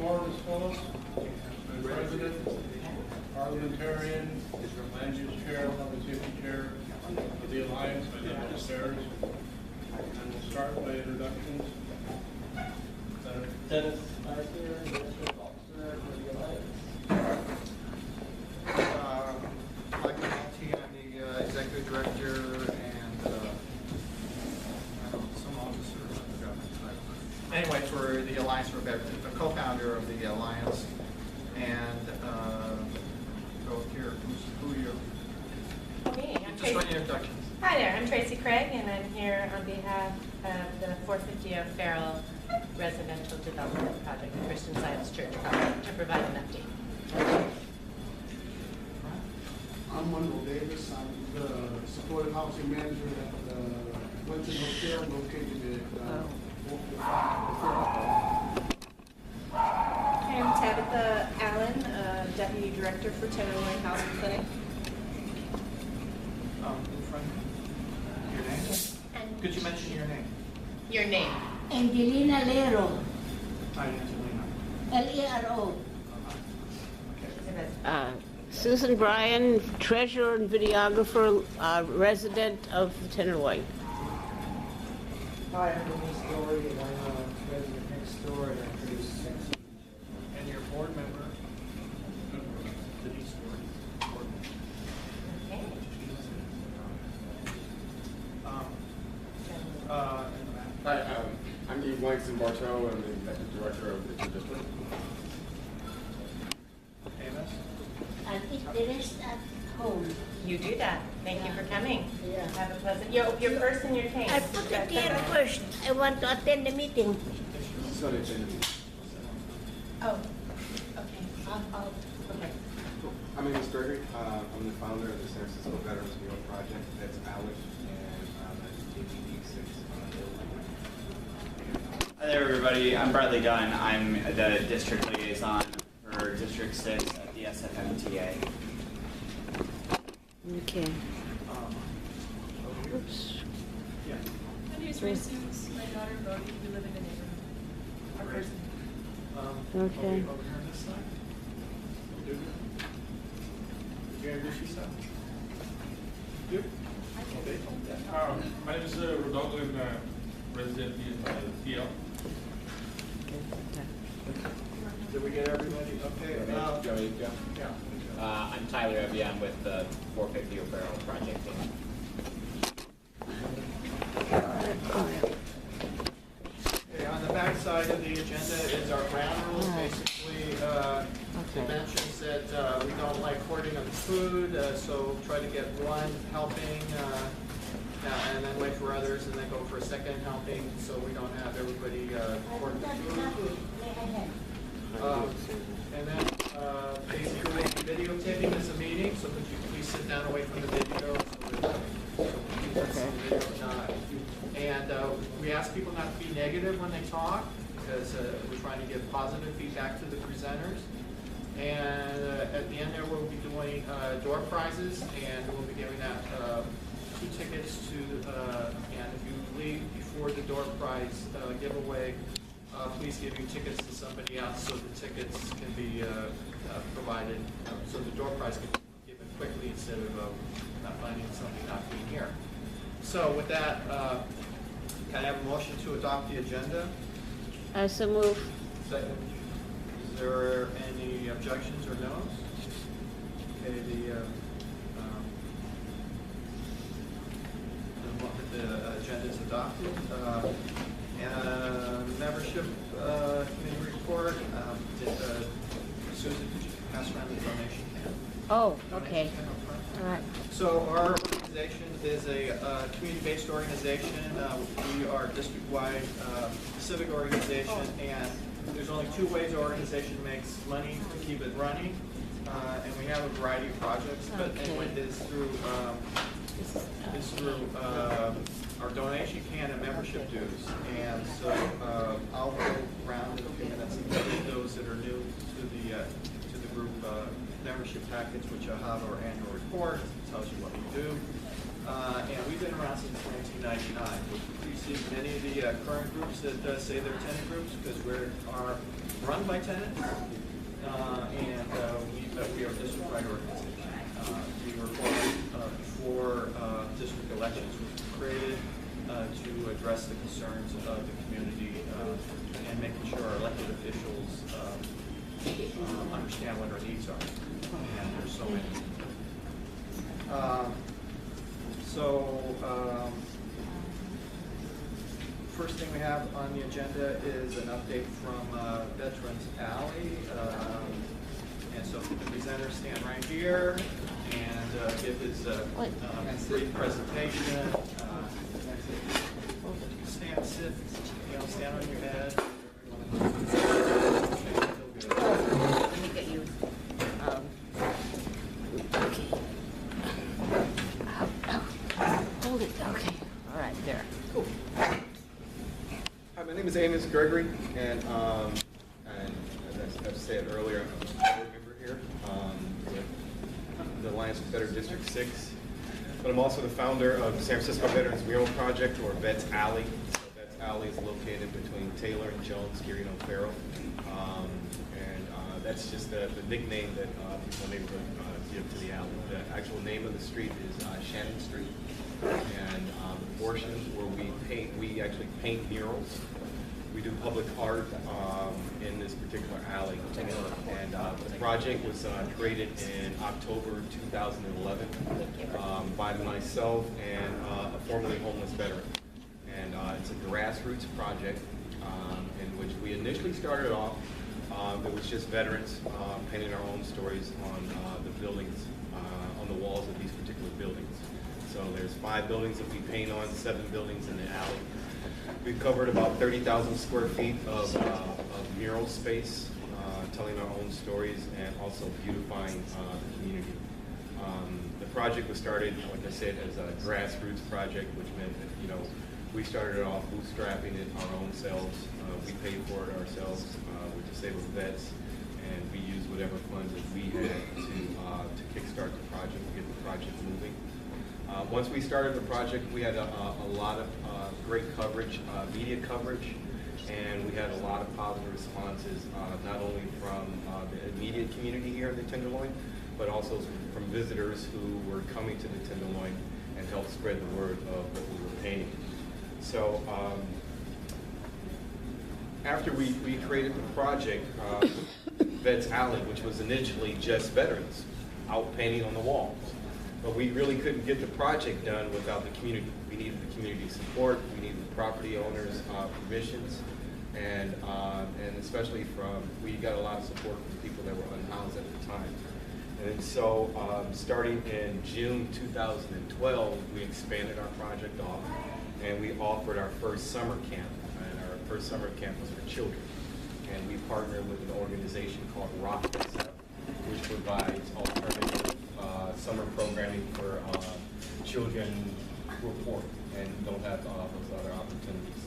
Florida Phillips, President, Parliamentarian, Land Use Chair, Public Safety Chair of the Alliance for Legal Affairs. And we'll start by introductions. Dennis Arthur, Administrative Officer for the Alliance. Michael Malty, I'm the Executive Director and some officer, I forgot my title. Anyway, for the Alliance for Better, a co-founder of the Alliance. And go here, who are you? Me, I'm Just run Tracy. your introductions. Hi there, I'm Tracy Craig, and I'm here on behalf of the 450 Farrell Residential Development Project, the Christian Science Church project, to provide an update. I'm Wendell Davis. I'm the supportive housing manager at the Winton Hotel located at 445. I'm Tabitha Allen, Deputy Director for Tenderloin Housing Clinic. In front. Your name? Could you mention your name? Your name? Angelina Lero, Hi, Angelina. Lero. Okay. Susan Bryan, treasurer and videographer, resident of Tenderloin. Hi, I'm Denise Story, and I'm a resident next door at ABD6. And your board member? Denise Stewart. Board member. Okay. In the back. Hi, I'm Eve Langston Bartow. I'm the Executive Director of the Two District. Amos? And eat the rest at home. You do that. Thank you for coming. Yeah. Have a pleasant, your purse and your cane. I put it here first. I want to attend the meeting. So they say, Oh, okay. Okay. I'm Amos Gregory. I'm the founder of the San Francisco Veterans Meal Project. That's ALEC, and that's ABD6. Hi there, everybody. I'm Bradley Dunn. I'm the district liaison for District 6 at the SFMTA. Okay. Oops. Yeah. My name is Ray Sims. My daughter Bodie. We live in the neighborhood. Our Great. person. Okay. Over here on this side. Do you? Did you introduce yourself? You? Okay. My name is Rodolfo, and resident in TL. Did we get everybody? Okay. Joey, yeah. Yeah. I'm Tyler Evia. I'm with the 450 Barrel Project team. Okay, on the back side of the agenda is our ground rules. Basically, it mentions that we don't like hoarding of food, so try to get one helping and then wait for others and then go for a second helping so we don't have everybody hoarding food. And then basically we'll be videotaping this meeting, so could you please sit down away from the video so that people can see the video. And we ask people not to be negative when they talk because we're trying to give positive feedback to the presenters. And at the end there we'll be doing door prizes, and we'll be giving out 2 tickets to, and if you leave before the door prize giveaway, please give your tickets to somebody else so the tickets can be provided, so the door prize can be given quickly instead of not finding something not being here. So with that, can I have a motion to adopt the agenda? So move. Second. Is there any objections or no's? Okay, the agenda is adopted. Membership committee report. Susan, could you pass around the donation can? Oh, Donation okay. can up front. All right. So our organization is a community-based organization. We are a district-wide civic organization, and there's only 2 ways our organization makes money to keep it running, and we have a variety of projects. But anyway, it's through our donation can and membership dues. And so I'll go around in a few minutes and tell you those that are new to the group membership package, which will have our annual report. It tells you what we do. And we've been around since 1999. We see many of the current groups that say they're tenant groups because we're our run by tenants, and we are a district-wide organization. We were formed before district elections were created to address the concerns of the community and making sure our elected officials understand what our needs are. And there's so many. First thing we have on the agenda is an update from Veterans Alley. And so the presenter stand right here and give his brief presentation. Stand, sit, stand on your head. Let me get you. Okay. Hold it. Okay. All right. There. Cool. Hi, my name is Amos Gregory, and as I said earlier, I'm a board member here with the Alliance for Better District 6. But I'm also the founder of the San Francisco Veterans Mural Project, or Vets Alley. So Vets Alley is located between Taylor and Jones, Geary and O'Farrell. That's just the nickname that people in the neighborhood give to the alley. The actual name of the street is Shannon Street. And the portion where we actually paint murals. We do public art in this particular alley. And the project was created in October 2011 by myself and a formerly homeless veteran. And it's a grassroots project in which we initially started off. It was just veterans painting our own stories on the buildings, on the walls of these particular buildings. So there's 5 buildings that we paint on, 7 buildings in the alley. We've covered about 30,000 square feet of mural space, telling our own stories and also beautifying the community. The project was started, like I said, as a grassroots project, which meant that, we started off bootstrapping it our own selves. We paid for it ourselves. We're disabled vets, and we used whatever funds that we had to kickstart the project, to get the project moving. Once we started the project, we had a lot of great coverage, media coverage, and we had a lot of positive responses, not only from the immediate community here in the Tenderloin, but also from visitors who were coming to the Tenderloin and helped spread the word of what we were painting. So after we created the project, Vets Alley, which was initially just veterans out painting on the walls. But we really couldn't get the project done without the community. We needed the community support, we needed the property owners' permissions, and especially we got a lot of support from people that were unhoused at the time. And so starting in June 2012, we expanded our project off, and we offered our first summer camp. And our first summer camp was for children. And we partnered with an organization called Rock This Up, which provides alternative summer programming for children who are poor and don't have those other opportunities.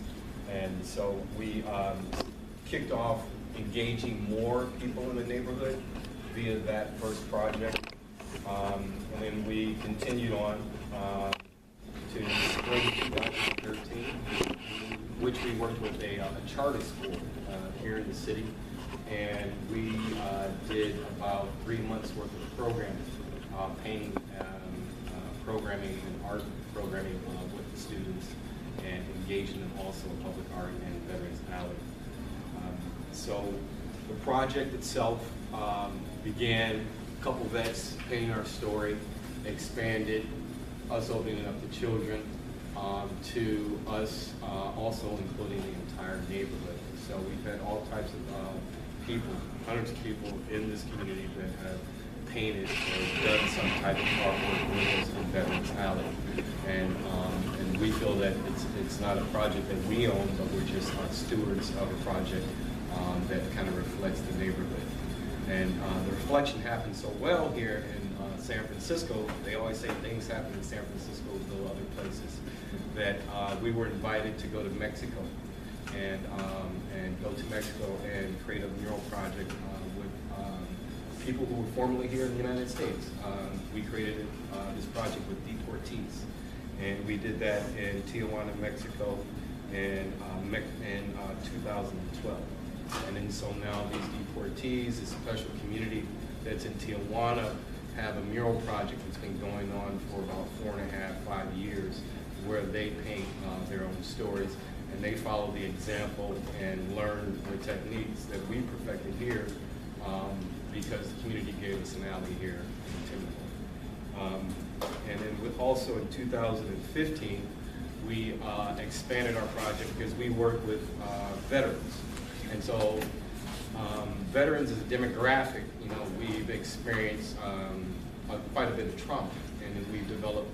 And so we kicked off engaging more people in the neighborhood via that first project. And then we continued on to spring 2013, which we worked with a charter school here in the city. And we did about 3 months worth of programming, painting, programming, and art programming with the students, and engaging them also in public art and Veterans Alley. So the project itself began a couple vets painting our story, expanded, us opening up to children, to us also including the entire neighborhood. So we've had all types of people, hundreds of people in this community that have painted or done some type of artwork with us in Veterans Alley. And we feel that it's not a project that we own, but we're just stewards of a project that kind of reflects the neighborhood. And the reflection happens so well here in San Francisco. They always say things happen in San Francisco go other places. That we were invited to go to Mexico and go to Mexico and create a mural project with people who were formerly here in the United States. We created this project with deportees, and we did that in Tijuana, Mexico, in 2012. And then so now these deportees, this special community that's in Tijuana, have a mural project that's been going on for about 4.5, 5 years, where they paint their own stories, and they follow the example and learn the techniques that we perfected here because the community gave us an alley here in Timberland. And then also in 2015, we expanded our project because we work with veterans. And so veterans as a demographic, you know, we've experienced quite a bit of trauma, and we've developed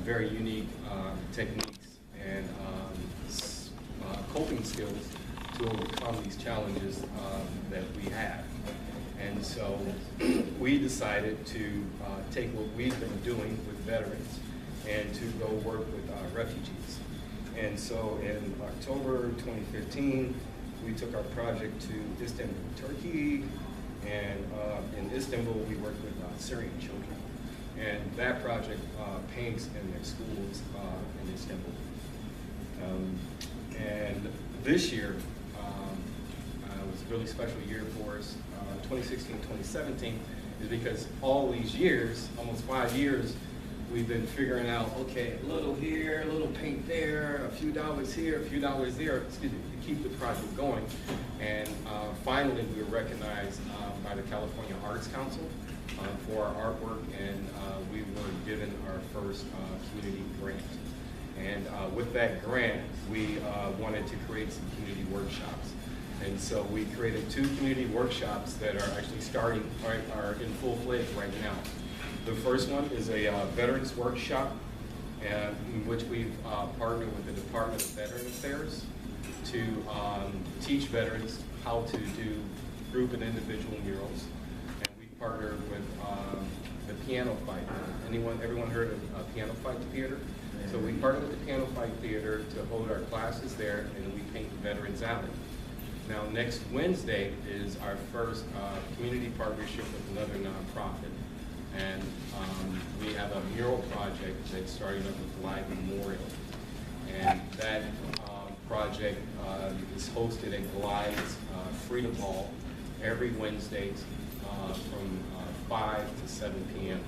very unique techniques and coping skills to overcome these challenges that we have. And so we decided to take what we've been doing with veterans and to go work with refugees. And so in October 2015, we took our project to Istanbul, Turkey, and in Istanbul we worked with Syrian children. And that project paints in their schools in Istanbul. And this year was a really special year for us. 2016, 2017 is because all these years, almost 5 years, we've been figuring out, okay, a little here, a little paint there, a few dollars here, a few dollars there, excuse me, to keep the project going. And finally, we were recognized by the California Arts Council for our artwork, and we were given our first community grant. And with that grant, we wanted to create some community workshops. And so we created 2 community workshops that are actually starting, are in full-fledged right now. The first one is a veterans workshop, in which we've partnered with the Department of Veteran Affairs to teach veterans how to do group and individual murals. And we partnered with the Piano Fight. Everyone heard of Piano Fight Theater? So we partnered with the Piano Fight Theater to hold our classes there, and we paint Veterans Alley. Now, next Wednesday is our first community partnership with another nonprofit. And we have a mural project that's starting up with Live Memorial. And that project is hosted at Glide's Freedom Hall every Wednesday from 5 to 7 p.m.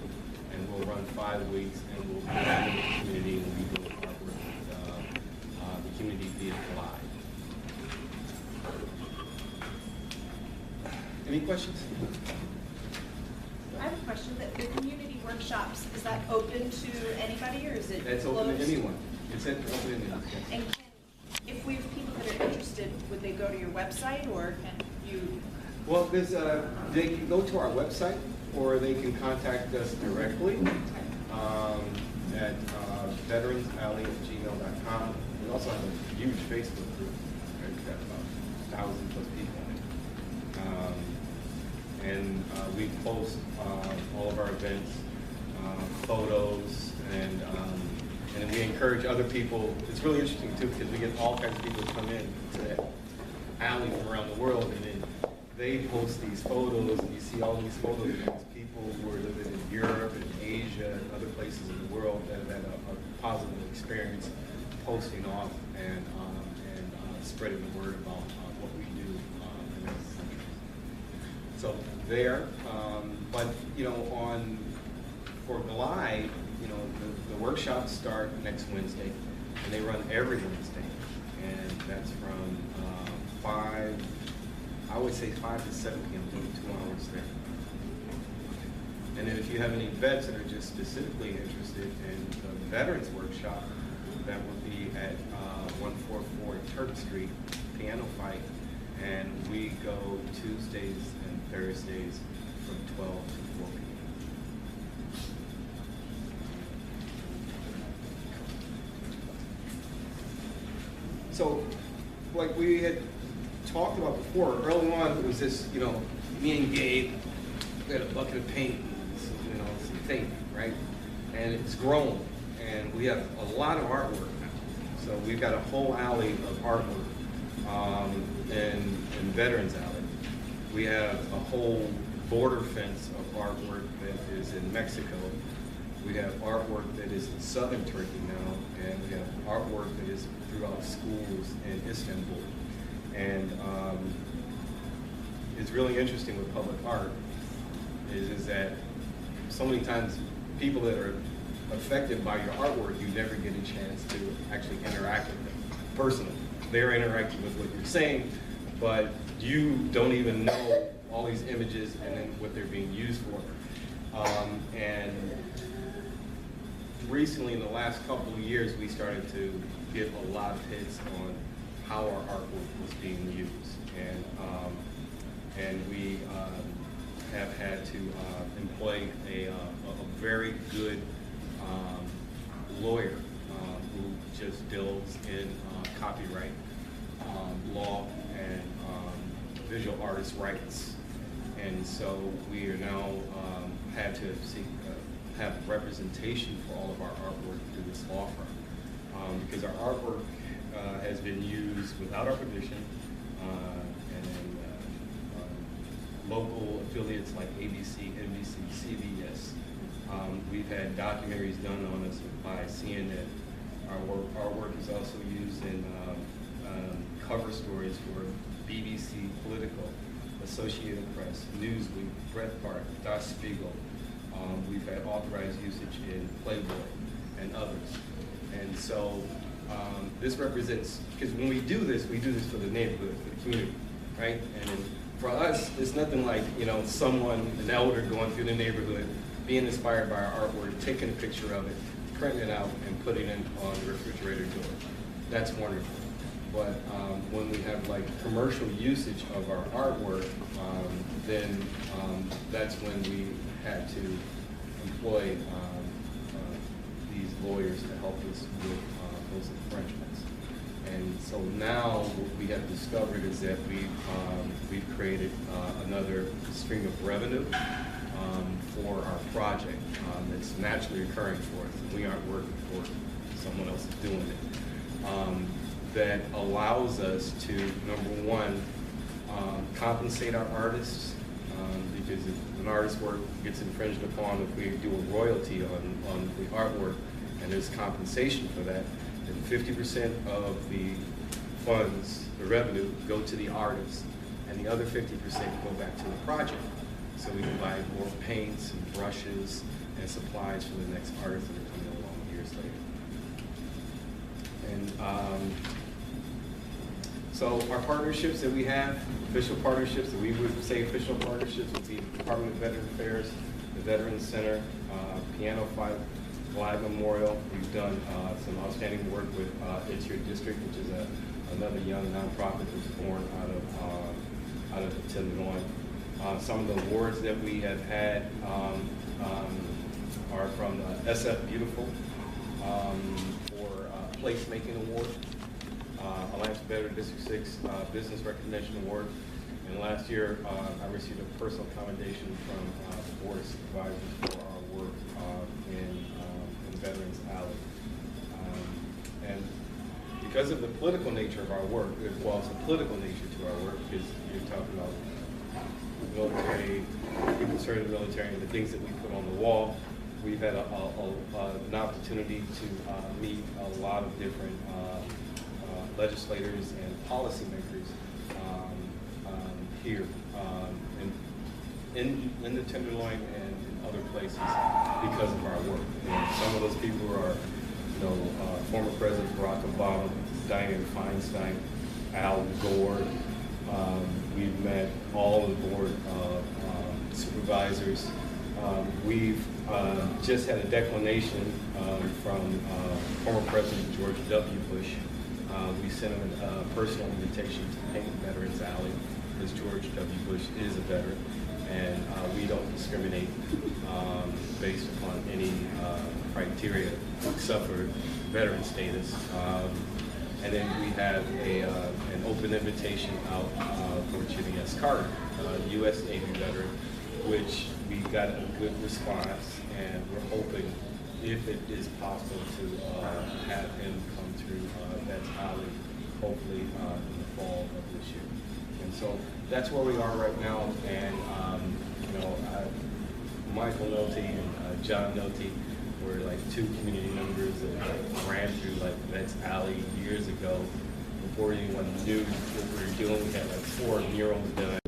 And we'll run 5 weeks, and we'll be back in the community, and we do artwork with the community via Glide. Any questions? I have a question. The community workshops, is that open to anybody, or is it It's closed? open to anyone. It's open to anyone. Okay. And if we have people that are interested, would they go to your website, or can you? Well, there's they can go to our website, or they can contact us directly at veteransalley@gmail.com. We also have a huge Facebook group. We've got about 1,000+ people on it. And we post all of our events, photos, and we encourage other people. It's really interesting too, because we get all kinds of people come in to that alley from around the world, and then they post these photos, and you see all these photos of these people who are living in Europe and Asia and other places in the world that have had a positive experience posting off and spreading the word about what we do in those countries. So there, but you know, for Glide, you know, the workshops start next Wednesday, and they run every Wednesday, and that's from 5 to 7 p.m. 2 hours there. And then if you have any vets that are just specifically interested in the Veterans Workshop, that would be at 144 Turk Street, Piano Fight, and we go Tuesdays and Thursdays from 12 to 4 p.m. So, like we had talked about before, early on it was this, you know, me and Gabe, we had a bucket of paint, you know, some tape, right? And it's grown, and we have a lot of artwork now. So we've got a whole alley of artwork in Veterans Alley. We have a whole border fence of artwork that is in Mexico. We have artwork that is in southern Turkey now, and we have artwork that is throughout schools in Istanbul. And what's really interesting with public art is that so many times people that are affected by your artwork, you never get a chance to actually interact with them personally. They're interacting with what you're saying, but you don't even know all these images and then what they're being used for. And recently, in the last couple of years, we started to get a lot of hits on how our artwork was being used. And we have had to employ a very good lawyer who just deals in copyright law and visual artist rights. And so we are now had to seek have representation for all of our artwork through this law firm, because our artwork has been used without our permission, and then local affiliates like ABC, NBC, CBS. We've had documentaries done on us by CNN. Our work is also used in cover stories for BBC Political, Associated Press, Newsweek, Breitbart, Der Spiegel. We've had authorized usage in Playboy and others. And so this represents, because when we do this for the neighborhood, for the community, right? And for us, it's nothing like, someone, an elder going through the neighborhood, being inspired by our artwork, taking a picture of it, printing it out, and putting it on the refrigerator door. That's wonderful. But when we have commercial usage of our artwork, then that's when we had to employ these lawyers to help us with those infringements. And so now what we have discovered is that we've created another stream of revenue for our project that's naturally occurring for us. We aren't working for someone else is doing it. That allows us to, number one, compensate our artists, because if an artist's work gets infringed upon, if we do a royalty on the artwork and there's compensation for that, then 50% of the funds, the revenue, go to the artist, and the other 50% go back to the project. So we can buy more paints and brushes and supplies for the next artists that are coming along years later. And so our partnerships that we have, official partnerships that we would say official partnerships with the Department of Veteran Affairs, the Veterans Center, Piano Fight, Glide Memorial. We've done some outstanding work with It's Your District, which is another young nonprofit that was born out of Tenderloin. Some of the awards that we have had are from SF Beautiful for Placemaking Award, Alliance Better District 6 Business Recognition Award, and last year I received a personal commendation from the Board of Supervisors for our work in Veterans Alley. And because of the political nature of our work, well, it's a political nature to our work, because you're talking about the military, people serving the military, and the things that we put on the wall. We've had an opportunity to meet a lot of different legislators and policymakers here in the Tenderloin and in other places because of our work. And some of those people are, former President Barack Obama, Dianne Feinstein, Al Gore. We've met all the board supervisors. We've just had a declination from former President George W. Bush. We sent him a personal invitation to paint Veterans Alley, because George W. Bush is a veteran, and we don't discriminate based upon any criteria except for veteran status. And then we have an open invitation out for Jimmy S. Carter, U.S. Navy veteran, which we got a good response, and we're hoping, if it is possible, to have him come through Vets Alley, hopefully in the fall of this year. And so that's where we are right now. And Michael Nolte and John Nolte were two community members that ran through Vets Alley years ago, before anyone knew what we were doing. We had 4 murals done.